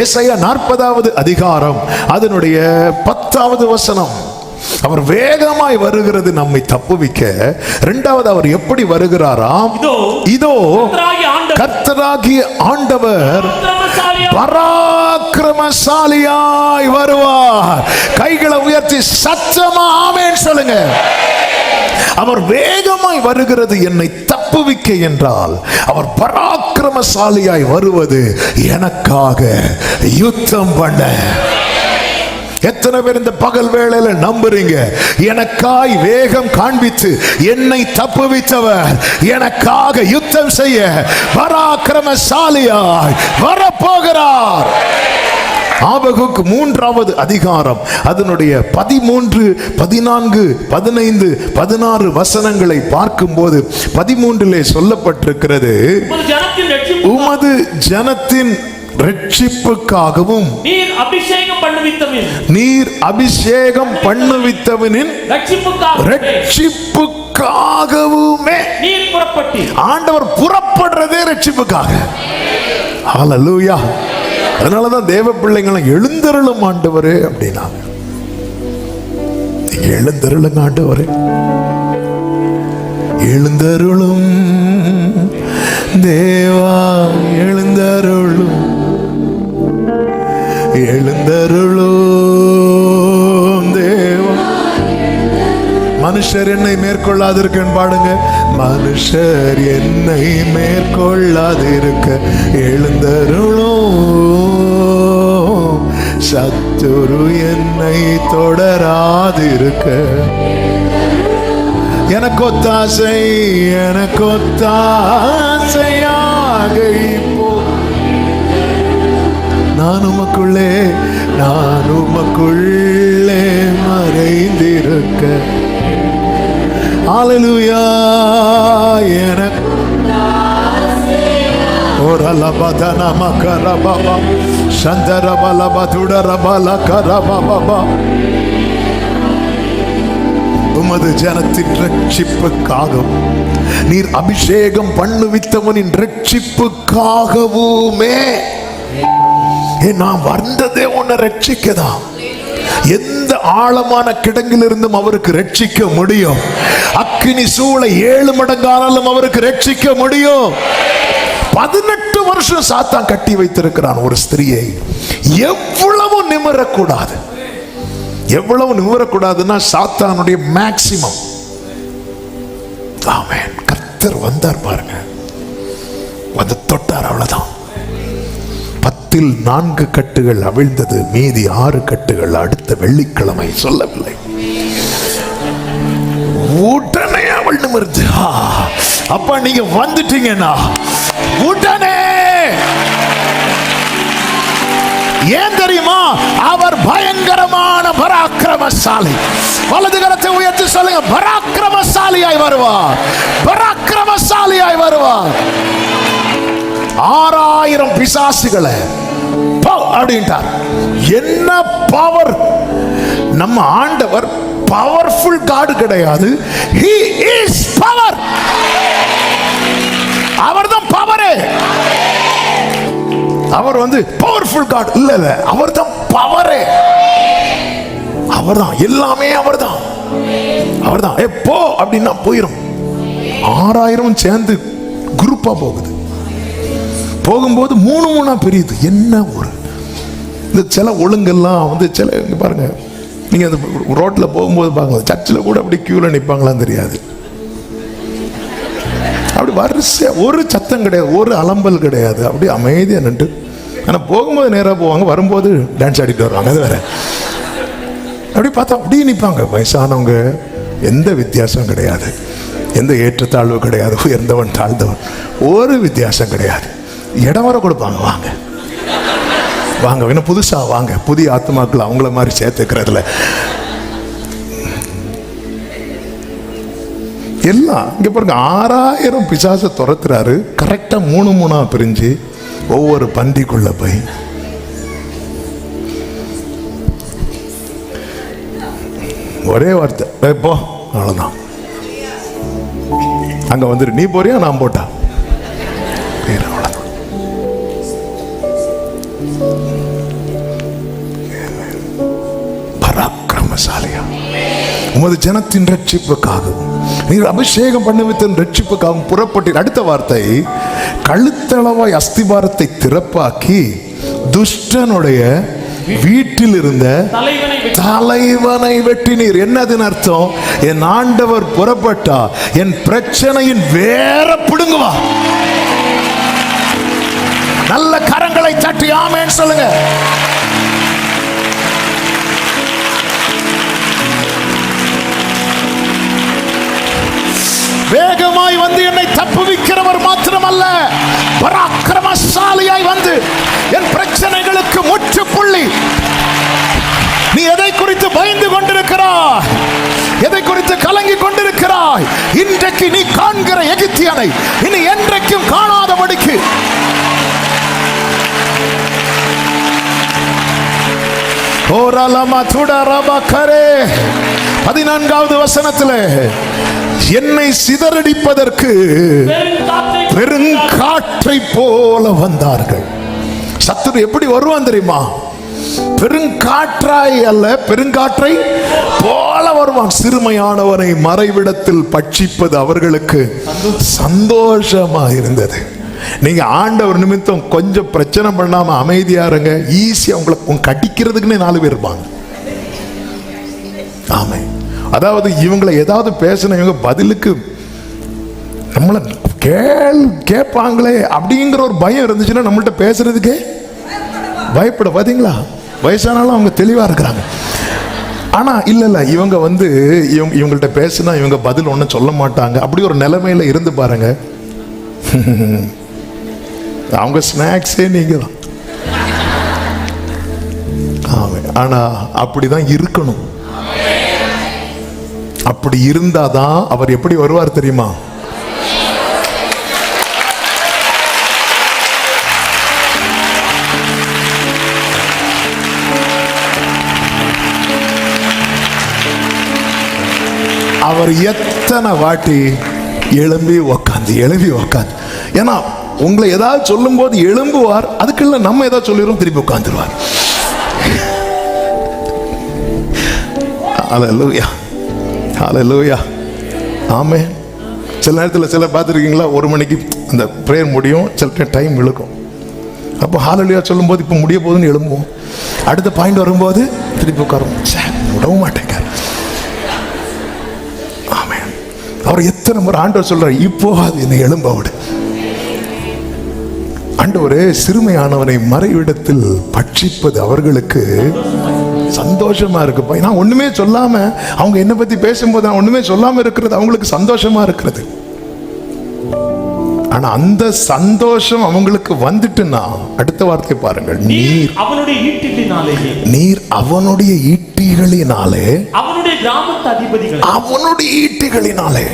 ஏசாயா 40வது அதிகாரம் அதனுடைய 10வது வசனம். அவர் வேகமாய் வருகிறது நம்மை தப்புவிக்க. இரண்டாவது அவர் எப்படி வருகிறாராம்? இதோ கர்த்தராகிய ஆண்டவர் பராக்கிரமசாலியாய் வருவார். கைகளை உயர்த்தி சத்தமா ஆமென் சொல்லுங்க. அவர் வேகமாய் வருகிறது என்னை தப்புவிக்க என்றால், அவர் பராக்கிரமசாலியாய் வருவது எனக்காக யுத்தம் பண்ண. எத்தனை பேர் இந்த பகல் வேளையில நம்புறீங்க? எனக்காய் வேகம் காண்பித்து என்னை தப்புவித்தவர் எனக்காக யுத்தம் செய்ய பராக்கிரமசாலியாய் வரப்போகிறார். ஆபகுக் 3வது அதிகாரம் அதனுடைய 13, 14, 15, 16 வசனங்களை பார்க்கும்போது 13 சொல்லப்பட்டிருக்கிறது, உமது ஜனத்தின் ரட்சிப்புக்காகவும் நீர் அபிஷேகம் பண்ணுவித்தவனின் ரட்சிப்புக்காகவுமே ஆண்டவர் புறப்படுறதே ரட்சிப்புக்காக. ஹல்லேலூயா. அதனாலதான் தேவ பிள்ளைங்களை எழுந்தருளும் ஆண்டவரே அப்படின்னா, எழுந்தருளுங்க ஆண்டவரே, எழுந்தருளும் தேவா, எழுந்தருளும், எழுந்தருளும் தேவா. மனுஷர் என்னை மேற்கொள்ளாதிருக்க பாடுங்க. மனுஷர் என்னை மேற்கொள்ளாதிருக்க எழுந்தருளும், சத்துரு என்னை தொடராதிருக்க எனக்கொத்தாசை, எனக்கொத்தாசையாக இப்போ நான் உமக்குள்ளே மறைந்திருக்க. ஹல்லேலூயா. எனக்கு ஓரலபதன மகரபபா சந்தரபலபதுடரபல கரபபா. உமது ஜனத்தின் ரட்சிப்புக்காகவும் நீர் அபிஷேகம் பண்ணுவித்தவனின் ரட்சிப்புக்காகவுமே. நான் வந்ததே உன்னை ரட்சிக்கதான். எந்த ஆழமான கிடங்கிலிருந்தும் அவருக்கு ரட்சிக்க முடியும். அக்கினி சூளை 7 மடங்கானாலும் அவருக்கு ரட்சிக்க முடியும். 18 வருஷம் சாத்தான் கட்டி வைத்திருக்கிறான் ஒரு ஸ்திரியை. எவ்வளவு நிமிரக்கூடாது, எவ்வளவு நிமிரக்கூடாதுன்னா சாத்தானுடைய மேக்சிமம். ஆமென். கர்த்தர் வந்தார் பாருங்க, வந்து தொட்டார், அவ்வளவுதான். 10ல் 4 கட்டுகள் அவிழ்ந்தது, மீதி 6 கட்டுகள் அடுத்த வெள்ளிக்கிழமை. சொல்லவில்லை, உடனே அவள் நிமிர்ந்து. அப்ப நீங்க வந்துட்டீங்கன்னா உடனே. ஏன் தெரியுமா? அவர் பயங்கரமான பராக்கிரமசாலி. வலது கரத்தை உயர்த்தி சொல்லுங்க, பராக்கிரமசாலியாய் வருவார், பராக்கிரமசாலியாய் வருவார். 6000 பிசாசுகளை அப்படின்ட்டார். என்ன பவர்! நம்ம ஆண்டவர் பவர்ஃபுல் காட் கிடையாது, he is power. அவர்தான் பவரே. அவர் வந்து பவர்ஃபுல் காட் இல்ல, அவர்தான் பவரே. அவர்தான் எல்லாமே, அவர்தான், அவர்தான். எப்போ அப்படின்னா போயிடும். 6000 சேர்ந்து குரூப்பா போகுது. போகும்போது 3 பிரியுது. என்ன ஒரு இந்த சில ஒழுங்கெல்லாம் வந்து சில பாருங்க, நீங்க அந்த ரோட்ல போகும்போது பாருங்க, சர்ச்சில் கூட அப்படி கியூல நிற்பாங்களான்னு தெரியாது. அப்படி வரிசை, ஒரு சத்தம் கிடையாது, ஒரு அலம்பல் கிடையாது, அப்படி அமைதியா நின்று. ஆனா போகும்போது நேராக போவாங்க, வரும்போது டான்ஸ் ஆடிட்டு வருவாங்க. அது வேற. அப்படி பார்த்தா அப்படியே நிற்பாங்க வயசானவங்க. எந்த வித்தியாசம் கிடையாது, எந்த ஏற்றத்தாழ்வு கிடையாது, உயர்ந்தவன் தாழ்ந்தவன் ஒரு வித்தியாசம் கிடையாது. இடம் வர கொடுப்பாங்க, வாங்க வாங்க, இன்னும் புதுசா வாங்க, புதிய ஆத்மாக்கள் அவங்கள மாதிரி சேர்த்துக்கிறதுல எல்லாம். இங்க பாருங்க, 6000 பிசாசை துரத்துறாரு. கரெக்டா 3 பிரிஞ்சு ஒவ்வொரு பந்திக்குள்ள போய் ஒரே வார்த்தை, போ, அவ்வளவுதான். அங்க வந்துட்டு நீ போறியா நான் போட்டா பேர், அவ்வளவுதான். பராக்கிரமசாலியா, உமது ஜனத்தின் ரட்சிப்புக்காகவும் நீர் அபிஷேகம் பண்ணுவித்தின் ரட்சிப்புக்காகவும் புறப்பட்டீர். அடுத்த வார்த்தை, கழுத்தளவாய் அஸ்திபாரத்தை திறப்பாக்கி துஷ்டனுடைய வீட்டில் இருந்த தலைவனை வெட்டினீர். என்னதுன்னு அர்த்தம்? என் ஆண்டவர் புறப்பட்டா என் பிரச்சனையின் வேற பிடுங்குவா. நல்ல கரங்களை தட்டி ஆமென் சொல்லுங்க. வேகமாய் வந்து என்னை தப்புவிக்கிறவர் மாத்திரமல்ல, பராக்கிரமசாலியாய் வந்து என் பிரச்சனைகளுக்கு முற்றுப்புள்ளி. நீ எதை குறித்து பயந்து கொண்டிருக்கிறாய், எதை குறித்து கலங்கி கொண்டிருக்கிறாய்? இன்றைக்கு நீ காண்கிற எகிப்தியனை இனி என்றைக்கும் காணாதபடிக்கு ஓரலமா துடரபா கரே 14வது வசனத்திலே என்னை சிதறடிப்பதற்கு பெருங்காற்றை போல வந்தார்கள். சத்துரு எப்படி வருவான் தெரியுமா? பெருங்காற்றாய் அல்ல, பெருங்காற்றை போல வருவான். சிறுமையானவனை மறைவிடத்தில் பட்சிப்பது அவர்களுக்கு சந்தோஷமா இருந்தது. நீங்க ஆண்டவர் நிமித்தம் கொஞ்சம் பிரச்சனை பண்ணாம அமைதியா இருங்க, ஈஸியா உங்களை கடிக்கிறதுக்குன்னே 4 பேர் இருப்பாங்க. ஆமே. அதாவது இவங்களை ஏதாவது பேசின இவங்க பதிலுக்கு நம்மள கேட்பாங்களே அப்படிங்கிற ஒரு பயம் இருந்துச்சுன்னா நம்மள்ட்ட பேசுறதுக்கே பயப்பட. பாத்தீங்களா, வயசானாலும் அவங்க தெளிவா இருக்கிறாங்க. ஆனா இல்ல இவங்க வந்து இவங்கள்ட்ட பேசினா இவங்க பதில் ஒன்றும் சொல்ல மாட்டாங்க. அப்படி ஒரு நிலைமையில இருந்து பாருங்க, அவங்க ஸ்நாக்ஸே நீங்க தான். ஆனா அப்படிதான் இருக்கணும். அப்படி இருந்தாதான் அவர் எப்படி வருவார் தெரியுமா? அவர் எத்தனை வாட்டி எழும்பி உக்காந்து ஏன்னா உங்களை ஏதாவது சொல்லும் போது எழும்புவார், அதுக்குள்ள நம்ம ஏதாவது சொல்லிடுவோம், திருப்பி உட்காந்துருவார். அல்லேலூயா, அல்லேலூயா, ஆமென். சில நேரத்தில் சில பார்த்துருக்கீங்களா, 1 மணிக்கு அந்த ப்ரேயர் முடியும், சில டைம் இழுக்கும். அப்போ ஹல்லேலூயா சொல்லும் போது இப்போ முடிய போகுதுன்னு எழும்புவோம். அடுத்த பாயிண்ட் வரும்போது திருப்பி உட்காரும், விடவும் மாட்டேங்கார். ஆமென். அவர் எத்தனை முறை ஆண்டவர் சொல்றார், இப்போ அது என்னை எழும்ப விடு. ஆண்டவரே, சிறுமையானவனை மறைவிடத்தில் பட்சிப்பது அவர்களுக்கு சந்தோஷமா இருக்கு. நான் ஒண்ணுமே சொல்லாம அவங்க என்ன பத்தி பேசும்போது நான் ஒண்ணுமே சொல்லாம இருக்கிறது அவங்களுக்கு சந்தோஷமா இருக்கிறது. ஆனா அந்த சந்தோஷம் அவங்களுக்கு வந்துட்டுன்னா அடுத்த வார்த்தை பாருங்கள், நீர் அவனுடைய ஈட்டிகளினாலே அவனுடைய கிராமத்து அதிபதிகள் அவனுடைய ஈட்டிகளினாலே,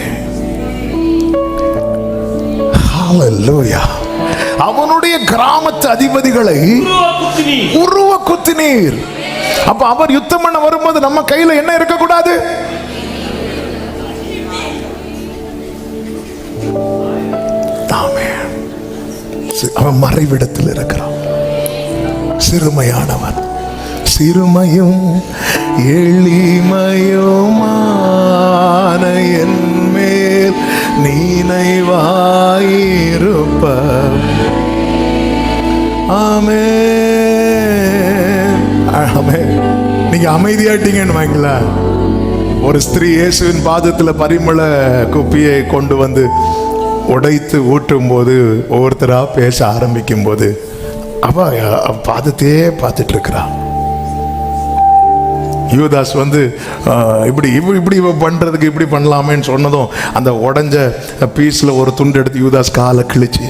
ஹல்லேலூயா, அவனுடைய கிராமத்து அதிபதிகளை உருவ குத்தினீர். அப்ப அவர் யுத்தம் பண்ண வரும்போது நம்ம கையில என்ன இருக்கக்கூடாது? அவன் மறைவிடத்தில் இருக்கிறான். சிறுமையானவன், சிறுமையும் எளிமையுமான என் மேல் நினைவாயிருப்ப. ஆமென், ஆமென். நீங்க அமைதியாட்டீங்கன்னு வாங்களா. ஒரு ஸ்திரீ இயேசுவின் பாதத்தில் பரிமள குப்பியை கொண்டு வந்து உடைத்து ஊட்டும் போது, ஒவ்வொருத்தரா பேச ஆரம்பிக்கும் போது அவ பாதத்தையே பார்த்துட்டு இருக்கிறா. யூதாஸ் வந்து இப்படி பண்றதுக்கு இப்படி பண்ணலாமேன்னு சொன்னதும் அந்த உடைஞ்ச பீஸ்ல ஒரு துண்டு எடுத்து யூதாஸ் காலை கிழிச்சு,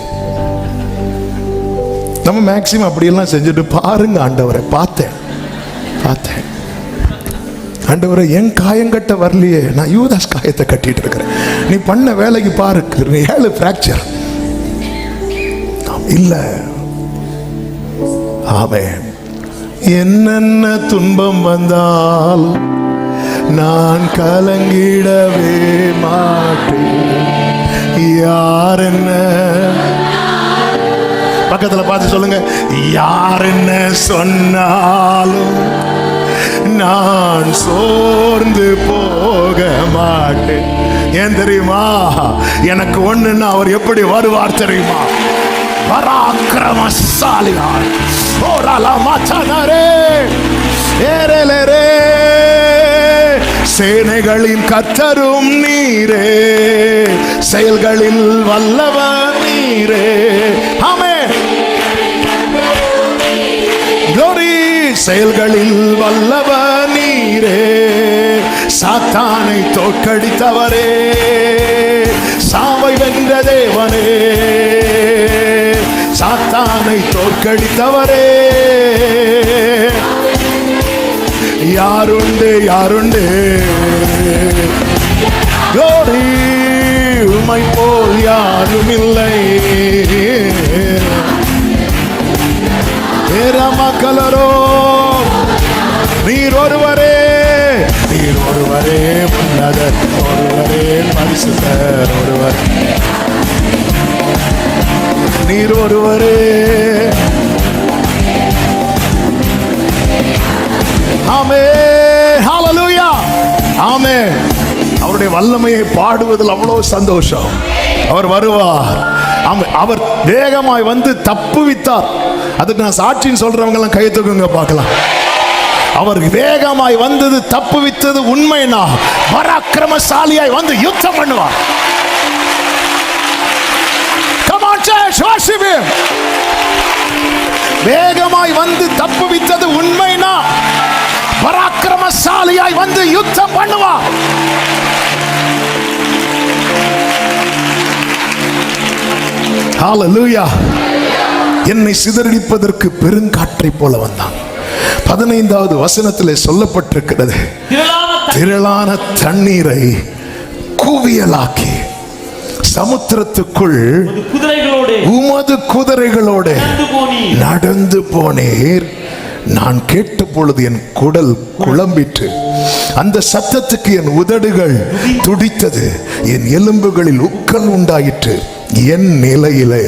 நம்ம மேக்சிமம் அப்படியெல்லாம் செஞ்சுட்டு பாருங்க ஆண்டவரை, பார்த்தேன் ஆண்டவரை, என் காயங்கட்ட வரலையே, நான் யூதாஸ் காயத்தை கட்டிட்டு இருக்கிறேன். நீ பண்ண வேலைக்கு பாரு, 7 பிராக்சர் இல்ல. ஆமென். என்னென்ன துன்பம் வந்தால் நான் கலங்கிடவே மாட்டேன். யார் என்ன, பக்கத்துல பார்த்து சொல்லுங்க, யார் என்ன சொன்னாலும் நான் சோர்ந்து போக மாட்டேன். ஏன் தெரியுமா? எனக்கு ஒண்ணுன்னா அவர் எப்படி வருவார் தெரியுமா? பராக்கிரமசாலியார். சேனைகளின் கர்த்தரும் நீரே, செயல்களில் வல்லவர் நீரே. ஆமென். glory. செயல்களில் வல்லவர் நீரே, சாத்தானை தோற்கடித்தவரே, சாவை வென்ற தேவனே, சாத்தானை தோற்கடித்தவரே. யாருண்டு யாருண்டு glory, உம்மை போல் யாரும் இல்லை. மக்களரோ நீர் ஒருவரே, நீர் ஒருவரே உன்னதர், ஒருவரே பரிசுத்தர், ஒருவர் நீர் ஒருவரே. ஆமென், ஹல்லேலூயா, ஆமென். அவருடைய வல்லமையை பாடுவதில் அவ்வளவு சந்தோஷம். அவர் வருவார். அவர் வேகமாய் வந்து தப்புவித்தார். அதுக்கு நான் சாட்சின்னு சொல்றவங்க எல்லாம் கை தூக்குங்க பார்க்கலாம். அவர் வேகமாய் வந்தது தப்புவித்தது உண்மைனா, பராக்கிரமசாலியாய் வந்து யுத்தம் பண்ணுவார். Come on church, worship him. வேகமாய் வந்து தப்புவித்தது உண்மைனா, பராக்கிரமசாலியாய் வந்து யுத்தம் பண்ணுவார். ஹல்லேலூயா. என்னை சிதறடிப்பதற்கு பெருங்காற்றை போல வந்தான். 15வது வசனத்திலே சொல்லப்பட்டிருக்கிறது, திரளான தண்ணீரை குவியலாக்கி சமுத்திரத்துக்குள் உமது குதிரைகளோடு நடந்து போனீர். நான் கேட்ட பொழுது என் குடல் குழம்பிற்று, அந்த சத்தத்துக்கு என் உதடுகள் துடித்தது, என் எலும்புகளில் உக்கல் உண்டாயிற்று, என் நிலையிலே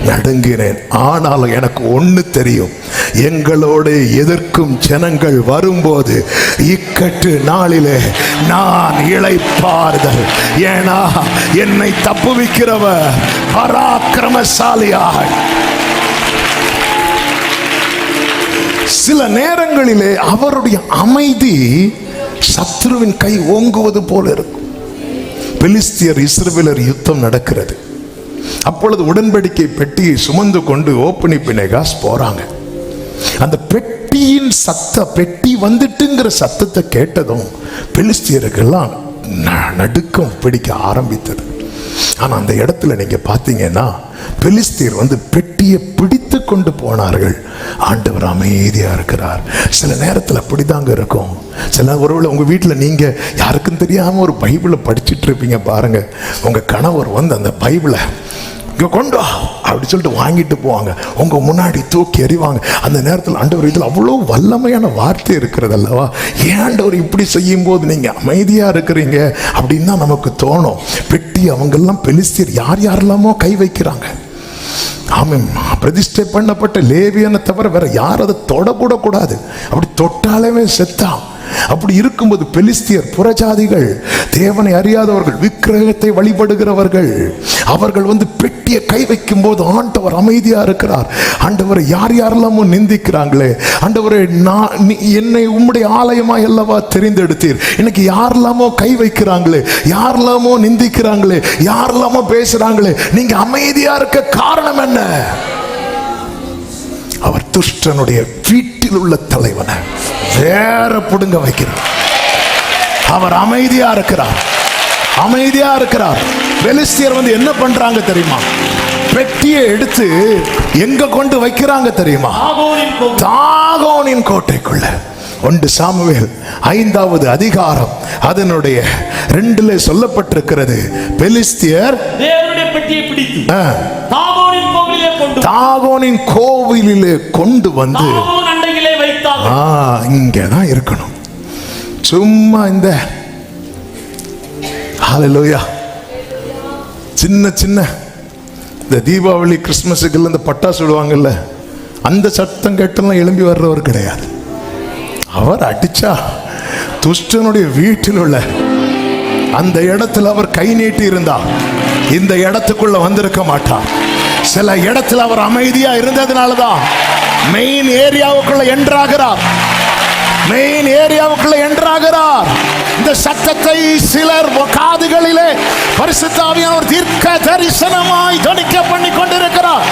நடுங்கினேன். ஆனாலும் எனக்கு ஒண்ணு தெரியும், எங்களோடு எதிர்க்கும் ஜனங்கள் வரும்போது இக்கட்டு நாளிலே நான் இளைப்பாறுதல். ஏனா என்னை தப்புவிக்கிறவர் பராக்கிரமசாலியாய். சில நேரங்களிலே அவருடைய அமைதி சத்ருவின் கை ஓங்குவது போல இருக்கும். பெலிஸ்தியர் இஸ்ரவேலர் யுத்தம் நடக்கிறது. அப்பொழுது உடன்படிக்கை பெட்டியை சுமந்து கொண்டு ஓப்பனி பினேகாஸ் போறாங்க. அந்த பெட்டியின் பெட்டி வந்துட்டுங்கிற சத்தத்தை கேட்டதும் பெலிஸ்தியருக்கெல்லாம் நடுக்கம் பிடிக்க ஆரம்பித்தது. ஆனா அந்த இடத்துல நீங்க பாத்தீங்கன்னா பெலிஸ்தியர் வந்து பெட்டியை பிடித்து கொண்டு போனார்கள். ஆண்டவர் அமைதியா இருக்கிறார். சில நேரத்தில் அப்படிதாங்க இருக்கும். சில ஒருவேளை உங்க வீட்டில் நீங்க யாருக்கும் தெரியாம ஒரு பைபிளை படிச்சுட்டு இருப்பீங்க பாருங்க. உங்க கணவர் வந்து அந்த பைபிளை கொண்டு அப்படி சொல்லிட்டு வாங்கிட்டு போவாங்க, உங்க முன்னாடி தூக்கி எறிவாங்க. அந்த நேரத்தில் ஆண்டவர் இதில் அவ்வளோ வல்லமையான வார்த்தை இருக்கிறது அல்லவா? ஏன் ஆண்டவர் இப்படி செய்யும் போது நீங்க அமைதியா இருக்கிறீங்க அப்படின்னு தான் நமக்கு தோணும். பெட்டி அவங்கெல்லாம் பெலிஸ்தியர் யார் யாரெல்லாமோ கை வைக்கிறாங்க. ஆமாம், பிரதிஷ்டை பண்ணப்பட்ட லேவியனை தவிர வேற யார் அதை தொடக்கூட கூடாது. அப்படி தொட்டாலே செத்தான். அப்படி இருக்கும்போது பெலிஸ்தியர் புறஜாதிகள், தேவனை அறியாதவர்கள், விக்கிரகத்தை வழிபடுகிறவர்கள், அவர்கள் வந்து பெட்டியை கை வைக்கும் போது ஆண்டவர் அமைதியா இருக்கிறார். ஆண்டவரை யார் யாரெல்லாமோ நிந்திக்கிறாங்களே, ஆண்டவரை என்னை உம்முடைய ஆலயமா அல்லவா தெரிந்தெடுத்தீர், எனக்கு யாரெல்லாமோ கை வைக்கிறாங்களே, யாரெல்லாமோ நிந்திக்கிறாங்களே, யாரெல்லாமோ பேசுறாங்களே, நீங்க அமைதியா இருக்க காரணம் என்ன? அவர் துஷ்டனுடைய வீட்டில் உள்ள தலைவனை வேற புடுங்க வைக்கிறார். அவர் அமைதியா இருக்கிறார், அமைதியா இருக்கிறார். பெலிஸ்தியர் வந்து என்ன பண்றாங்க தெரியுமா? பெட்டியை எடுத்து எங்க கொண்டு வைக்கிறாங்க தெரியுமா? தாகோனின் கோட்டைக்குள்ள. 1 சாமுவேல் 5வது அதிகாரம் அதனுடைய 2 சொல்லப்பட்டிருக்கிறது. பெலிஸ்தியர் தேவனுடைய பெட்டியை பிடித்து தாகோனின் கோவிலிலே கொண்டு வந்து இங்கதான் இருக்கணும். சும்மா இந்த ஹல்லேலூயா சின்ன சின்ன இந்த தீபாவளி கிறிஸ்துமஸுக்கு இந்த பட்டாசு விடுவாங்கல்ல, அந்த சத்தம் கேட்டெல்லாம் எழும்பி வர்றவர் கிடையாது. அவர் அடிச்சா துஷ்டனுடைய வீட்டில் உள்ள அந்த இடத்துல அவர் கை நீட்டி இருந்தார், இந்த இடத்துக்குள்ள வந்திருக்க மாட்டார். சில இடத்துல அவர் அமைதியா இருந்ததுனாலதான் மெயின் ஏரியாவுக்குள்ள என்ட்ராகிறார். மெயின் ஏரியாவுக்குள்ள என்ட்ராகிறார். இந்த சத்தத்தை சிலர் காதுகளிலே பரிசுத்த ஆவியானவர் தீர்க்க தரிசனமாய் தொனிக்க பண்ணி கொண்டிருக்கிறார்.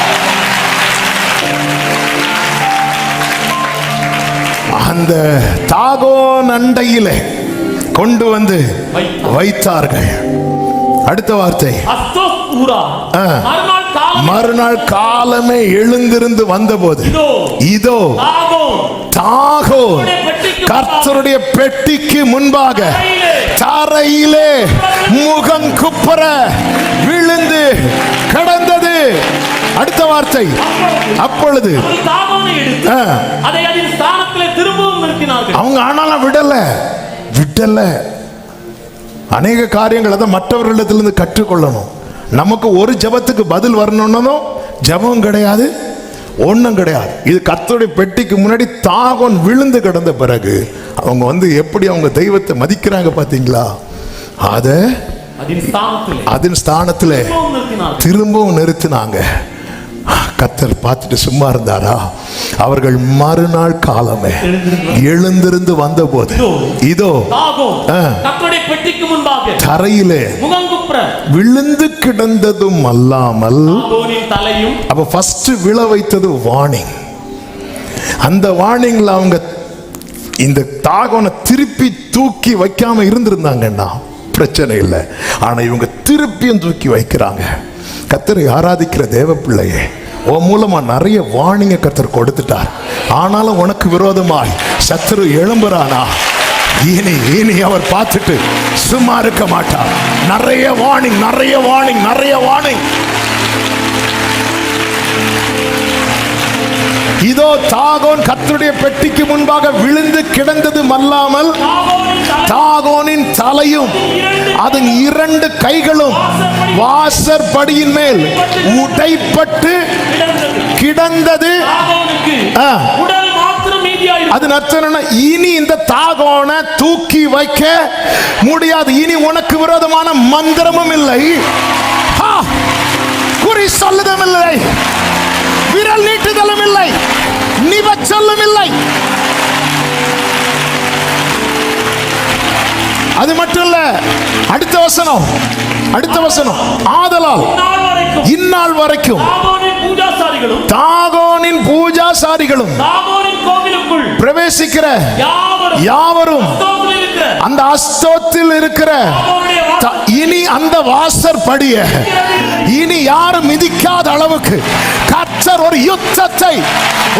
அந்த தாகோன் அண்டையிலே கொண்டு வந்து வைத்தார்கள். அடுத்த வார்த்தை, மறுநாள் காலமே எழுந்திருந்து வந்தபோது இதோ தாகோன் கர்த்தருடைய பெட்டிக்கு முன்பாக தரையிலே முகம் குப்புற விழுந்து கிடந்தது. அடுத்த வார்த்தை, அப்பொழுது அவங்க ஆனாலும் விடல. அநேக காரியங்கள் அதை மற்றவர்களிடத்திலிருந்து கற்றுக்கொள்ளணும். நமக்கு ஒரு ஜெபத்துக்கு பதில் வரணும்னோ ஜெபம் கிடையாது, ஒன்றும் கிடையாது. இது கர்த்தருடைய பெட்டிக்கு முன்னாடி தாகோன் விழுந்து கிடந்த பிறகு அவங்க எப்படி அவங்க தெய்வத்தை மதிக்கிறாங்க பார்த்தீங்களா? அதன் ஸ்தானத்துல திரும்பவும் நிறுத்தினாங்க. கர்த்தர் பார்த்துட்டு சும்மா இருந்தாரா? அவர்கள் மறுநாள் காலமே எழுந்திருந்து வந்தபோது இதோ தரையிலே விழுந்து கிடந்ததும் அல்லாமல், அப்ப ஃபர்ஸ்ட் விழ வைத்தது வார்னிங். அந்த வார்னிங்ல அவங்க இந்த தாகோனை திருப்பி தூக்கி வைக்காம இருந்திருந்தாங்கன்னா பிரச்சனை இல்லை. ஆனா இவங்க திருப்பியும் தூக்கி வைக்கிறாங்க. கர்த்தரை ஆராதிக்கிற தேவ பிள்ளையே, உன் மூலமா நிறைய வார்னிங்க கர்த்தர் கொடுத்துட்டார். ஆனாலும் உனக்கு விரோதமாய் சத்துரு எழும்புறானா? இனி அவர் பார்த்துட்டு சும்மா இருக்க மாட்டார். நிறைய வார்னிங். இதோ தாகோன் கர்த்தருடைய பெட்டிக்கு முன்பாக விழுந்து கிடந்ததும் அல்லாமல், தாகோனின் தலையும் அதன் 2 கைகளும் வாசற்படியின் மேல் உடைப்பட்டு கிடந்தது. அதன் அர்த்தம், இனி இந்த தாகோனை தூக்கி வைக்க முடியாது. இனி உனக்கு விரோதமான மந்திரமும் இல்லை, குறி சொல்லுதலும் இல்லை, விரல் நீட்டுதலும் இல்லை, நிவச்சலும் இல்லை. அது மட்டும் இல்ல, அடுத்த வசனம், ஆதலால் இந்நாள் வரைக்கும் தாகோனின் பூஜாசாரிகளும் பிரவேசிக்கிற யாவரும் அந்த அஸ்தோத்தில் இருக்கிற இனி அந்த வாசற்படிய இனி யாரும் மிதிக்காத அளவுக்கு கர்த்தர் ஒரு யுத்தத்தை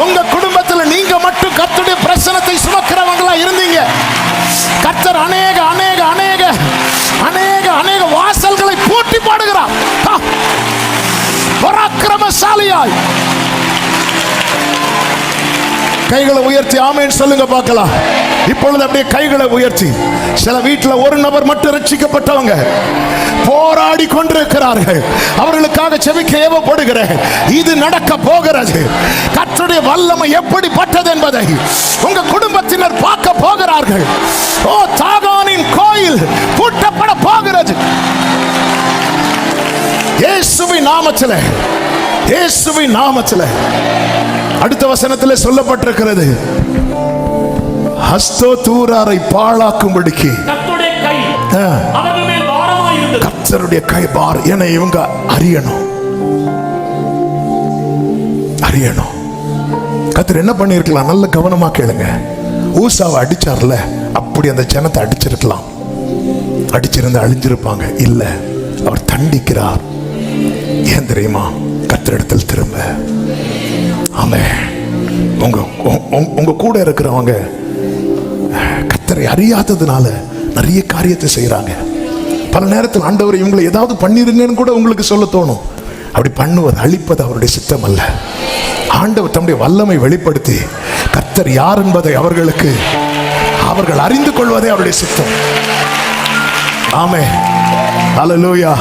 உங்க குடும்பத்தில், நீங்க மட்டும் கர்த்தருடைய பிரசனத்தை சுமக்கிறவங்களா இருந்தீங்க. கர்த்தர் அநேக வாசல்களை பூட்டி போடுகிறார். பராக்கிரமசாலியாய் கைகளை உயர்த்தி ஆமென் சொல்லுங்க பார்க்கலாம். இப்பொழுது அப்படியே கைகளை உயர்த்தி, சில வீட்டில் ஒரு நபர் மட்டும் ரட்சிக்கப்பட்டவங்க போராடி கொண்டிருக்கிறார்கள். அவர்களுக்காக செபிக்க ஏவப்படுகிறேன். இது நடக்க போகிறது. கர்த்தருடைய வல்லமை எப்படிப்பட்டது என்பதை உங்க குடும்பத்தினர் பார்க்க போகிறார்கள். ஓ, தாகோனின் கோயில் பூட்டப்பட போகிறது. இயேசுவின் நாமத்திலே அடுத்த வசனத்தில் சொல்லப்பட்டிருக்கிறது, அஸ்தோத்தூராரை பாழாக்கும்படிக்கு கர்த்தருடைய கை பார் என இவங்க அறியணும். கர்த்தர் என்ன பண்ணிருக்கலாம்? நல்ல கவனமா கேளுங்க. ஊசாவை அடிச்சார்ல, அப்படி அந்த ஜனத்தை அடிச்சிருக்கலாம். அடிச்சிருந்தா அழிஞ்சிருப்பாங்க. இல்ல, அவர் தண்டிக்கிறார். ஏன் தெரியுமா? கர்த்தரிடத்தில் திரும்ப. ஆமென். உங்க கூட இருக்கிறவங்க கர்த்தரை அறியாததுனால நிறைய காரியத்தை செய்யறாங்க. பல நேரத்தில் ஆண்டவர் இவங்களை ஏதாவது பண்ணிருங்கன்னு கூட உங்களுக்கு சொல்ல தோணும். அப்படி பண்ணுவது, அழிப்பது அவருடைய சித்தம் அல்ல. ஆண்டவர் தம்முடைய வல்லமை வெளிப்படுத்தி கர்த்தர் யார் என்பதை அவர்கள் அறிந்து கொள்வதே அவருடைய சித்தம். ஆமென். ஹல்லேலூயா.